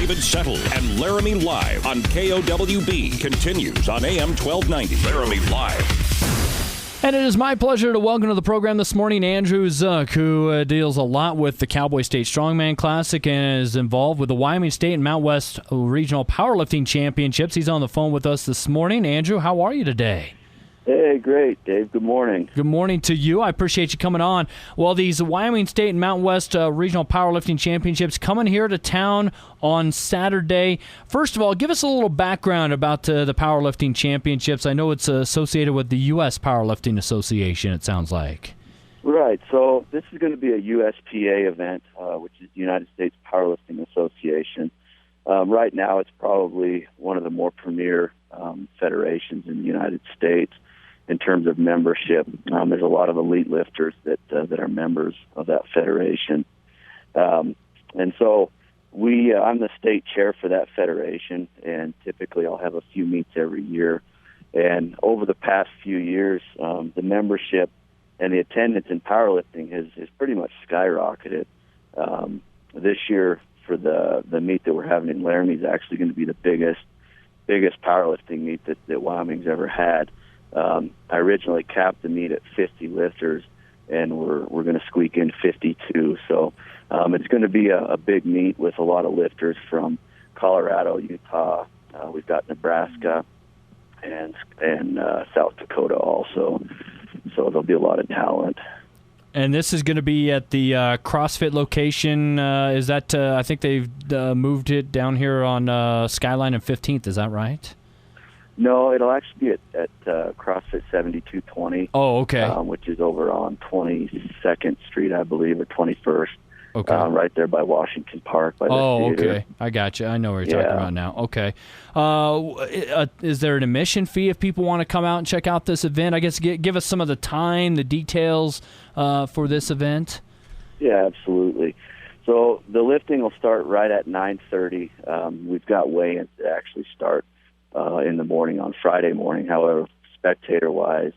David Settle and Laramie Live on KOWB continues on AM 1290. Laramie Live. And it is my pleasure to welcome to the program this morning Andrew Zuck, who deals a lot with the Cowboy State Strongman Classic and is involved with the Wyoming State and Mount West Regional Powerlifting Championships. He's on the phone with us this morning. Andrew, how are you today? Hey, great, Dave. Good morning. Good morning to you. I appreciate you coming on. Well, these Wyoming State and Mount West Regional Powerlifting Championships coming here to town on Saturday. First of all, give us a little background about the Powerlifting Championships. I know it's associated with the U.S. Powerlifting Association, it sounds like. Right. So this is going to be a USPA event, which is the United States Powerlifting Association. Right now, it's probably one of the more premier federations in the United States in terms of membership. There's a lot of elite lifters that are members of that federation. And so I'm the state chair for that federation, and typically I'll have a few meets every year. And over the past few years, the membership and the attendance in powerlifting has pretty much skyrocketed. This year, for the meet that we're having in Laramie, is actually going to be the biggest powerlifting meet that Wyoming's ever had. I originally capped the meet at 50 lifters, and we're going to squeak in 52. So it's going to be a big meet with a lot of lifters from Colorado, Utah. We've got Nebraska and South Dakota also. So there'll be a lot of talent. And this is going to be at the CrossFit location. Is that I think they've moved it down here on Skyline and 15th. Is that right? No, it'll actually be at CrossFit 7220. Oh, okay. Which is over on 22nd Street, I believe, or 21st. Okay. Right there by Washington Park. By the theater. Okay. I got you. I know what you're talking about now. Okay. Is there an admission fee if people want to come out and check out this event? I guess give us some of the time, the details for this event. Yeah, absolutely. So the lifting will start right at 9:30. We've got weigh-ins that actually start in the morning on Friday morning. However, spectator-wise,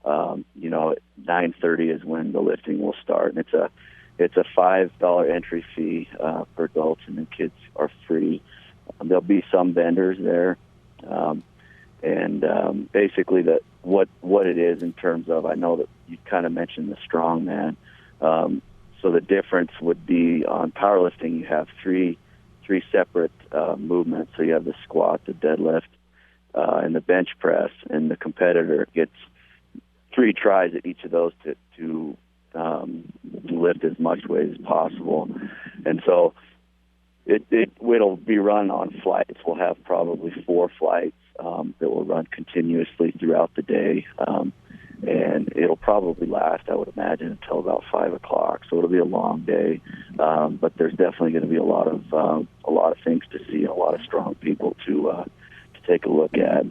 9:30 is when the lifting will start, and it's a $5 entry fee for adults, and then kids are free. There'll be some vendors there, and basically what it is in terms of, I know that you kind of mentioned the strongman. So the difference would be on powerlifting, you have three separate movements. So you have the squat, the deadlift, and the bench press, and the competitor gets 3 tries at each of those to lift as much weight as possible. And so it'll be run on flights. We'll have probably 4 flights that will run continuously throughout the day, and it'll probably last, I would imagine, until about 5 o'clock. So it'll be a long day, but there's definitely going to be a lot of things to see and a lot of strong people to take a look at.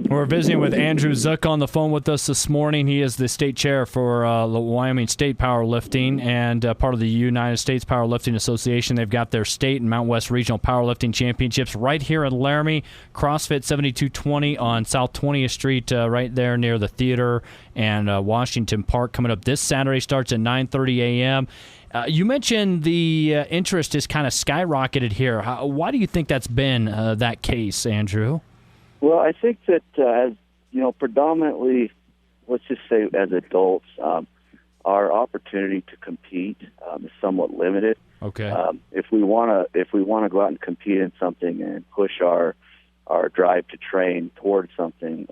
We're visiting with Andrew Zuck on the phone with us this morning. He is the state chair for the Wyoming State Powerlifting and part of the United States Powerlifting Association. They've got their state and Mount West Regional Powerlifting Championships right here in Laramie. CrossFit 7220 on South 20th Street, right there near the theater and Washington Park. Coming up this Saturday, starts at 9:30 a.m. You mentioned the interest is kind of skyrocketed here. Why do you think that's been that case, Andrew? Well, I think that, as predominantly, let's just say as adults, our opportunity to compete is somewhat limited. Okay. If we want to go out and compete in something and push our drive to train towards something,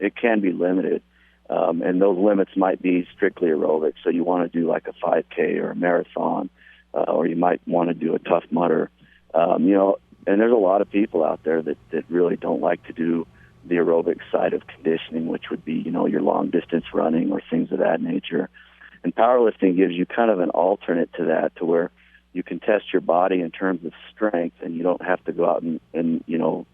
it can be limited. And those limits might be strictly aerobic. So you want to do like a 5K or a marathon, or you might want to do a Tough Mudder. And there's a lot of people out there that really don't like to do the aerobic side of conditioning, which would be, your long distance running or things of that nature. And powerlifting gives you kind of an alternate to that, to where you can test your body in terms of strength, and you don't have to go out and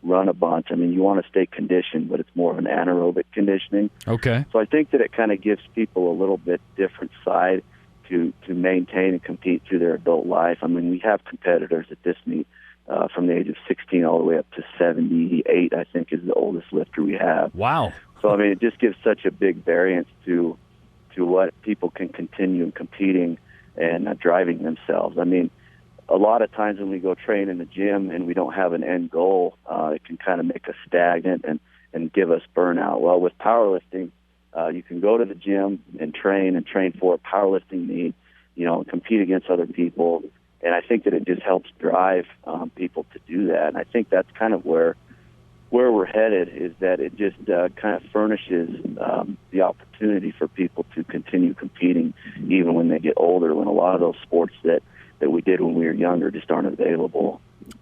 run a bunch. I mean, you want to stay conditioned, but it's more of an anaerobic conditioning. Okay. So I think that it kind of gives people a little bit different side to maintain and compete through their adult life. I mean, we have competitors at this meet from the age of 16 all the way up to 78, I think, is the oldest lifter we have. Wow. So, I mean, it just gives such a big variance to what people can continue competing and driving themselves. I mean, a lot of times when we go train in the gym and we don't have an end goal, it can kind of make us stagnant and give us burnout. Well, with powerlifting, you can go to the gym and train for a powerlifting meet, and compete against other people. And I think that it just helps drive people to do that. And I think that's kind of where we're headed, is that it just kind of furnishes the opportunity for people to continue competing even when they get older, when a lot of those sports that we did when we were younger just aren't available.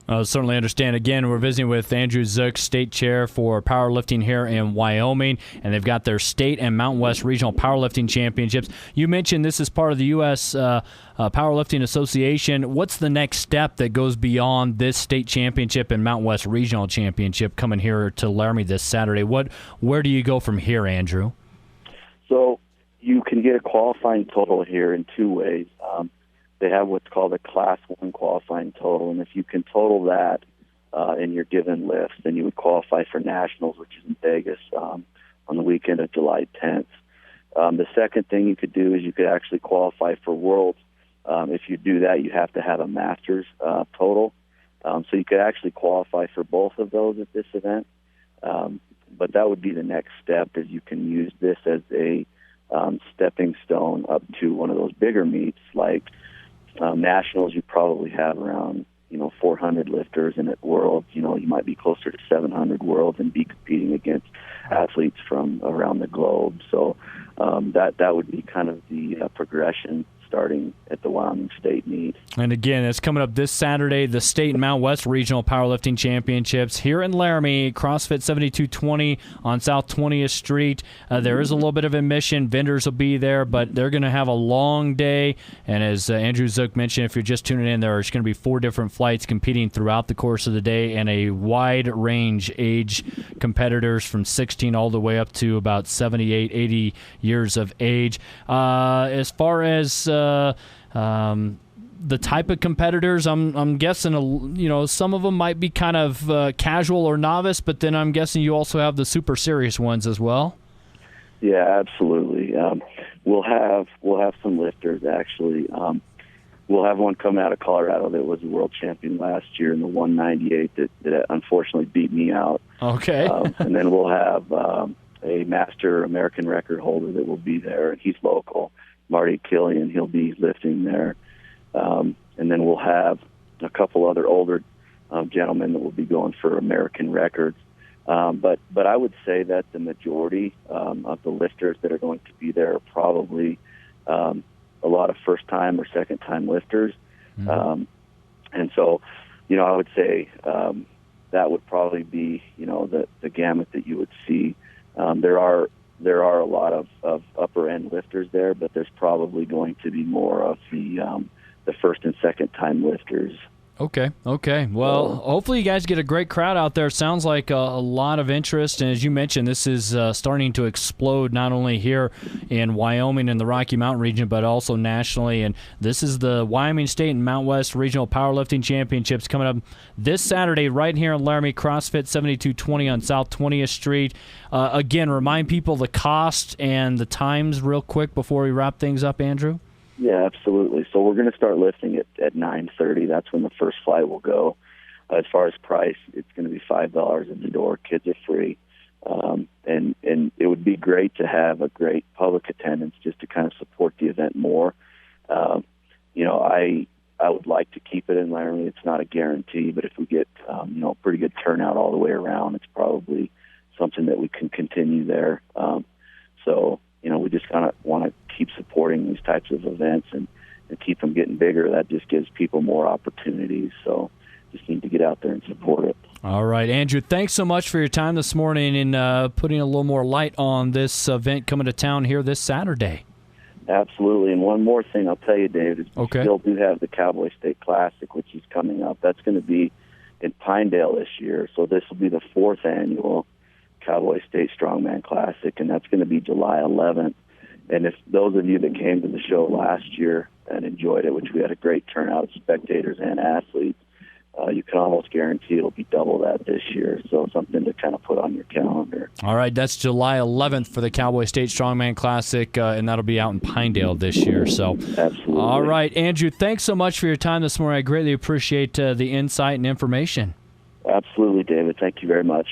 I certainly understand. Again, we're visiting with Andrew Zook, State Chair for Powerlifting here in Wyoming, and they've got their State and Mountain West Regional Powerlifting Championships. You mentioned this is part of the U.S. Powerlifting Association. What's the next step that goes beyond this State Championship and Mountain West Regional Championship coming here to Laramie this Saturday? Where do you go from here, Andrew? So you can get a qualifying total here in two ways. They have what's called a Class 1 qualifying total, and if you can total that in your given lifts, then you would qualify for Nationals, which is in Vegas on the weekend of July 10th. The second thing you could do is you could actually qualify for Worlds. If you do that, you have to have a Masters total. So you could actually qualify for both of those at this event. But that would be the next step, is you can use this as a stepping stone up to one of those bigger meets like Nationals. You probably have around 400 lifters, and at Worlds, you might be closer to 700 Worlds and be competing against athletes from around the globe. So that would be kind of the progression starting at the Wyoming State meet. And again, it's coming up this Saturday, the State and Mountain West Regional Powerlifting Championships here in Laramie, CrossFit 7220 on South 20th Street. There is a little bit of admission. Vendors will be there, but they're going to have a long day. And as Andrew Zook mentioned, if you're just tuning in, there's going to be 4 different flights competing throughout the course of the day, and a wide range age competitors from 16 all the way up to about 78, 80 years of age. As far as the type of competitors, I'm guessing, some of them might be kind of casual or novice, but then I'm guessing you also have the super serious ones as well. Yeah, absolutely. We'll have some lifters actually. We'll have one coming out of Colorado that was a world champion last year in the 198 that unfortunately beat me out. Okay. And then we'll have a master American record holder that will be there, and he's local. Marty Killian, he'll be lifting there. And then we'll have a couple other older gentlemen that will be going for American records. But I would say that the majority of the lifters that are going to be there are probably a lot of first-time or second-time lifters. Mm-hmm. And so, I would say that would probably be, the gamut that you would see. There are a lot of upper end lifters there, but there's probably going to be more of the first and second time lifters. Okay. Well, hopefully you guys get a great crowd out there. Sounds like a lot of interest, and as you mentioned, this is starting to explode not only here in Wyoming and the Rocky Mountain region, but also nationally. And this is the Wyoming State and Mountain West Regional Powerlifting Championships coming up this Saturday right here in Laramie, CrossFit 7220 on South 20th Street. Again, remind people the cost and the times real quick before we wrap things up, Andrew. Yeah, absolutely. So we're going to start lifting at 9:30. That's when the first flight will go. As far as price, it's going to be $5 at the door. Kids are free. And it would be great to have a great public attendance just to kind of support the event more. I would like to keep it in Laramie. It's not a guarantee, but if we get, pretty good turnout all the way around, it's probably something that we can continue there. We just kind of want to keep supporting these types of events and keep them getting bigger. That just gives people more opportunities. So just need to get out there and support it. All right, Andrew, thanks so much for your time this morning and putting a little more light on this event coming to town here this Saturday. Absolutely. And one more thing I'll tell you, David, we still do have the Cowboy State Classic, which is coming up. That's going to be in Pinedale this year. So this will be the 4th annual Cowboy State Strongman Classic, and that's going to be July 11th. And if those of you that came to the show last year and enjoyed it, which we had a great turnout of spectators and athletes, you can almost guarantee it'll be double that this year. So something to kind of put on your calendar. All right, that's July 11th for the Cowboy State Strongman Classic, and that'll be out in Pinedale this year. So, absolutely. All right, Andrew, thanks so much for your time this morning. I greatly appreciate the insight and information. Absolutely, David. Thank you very much.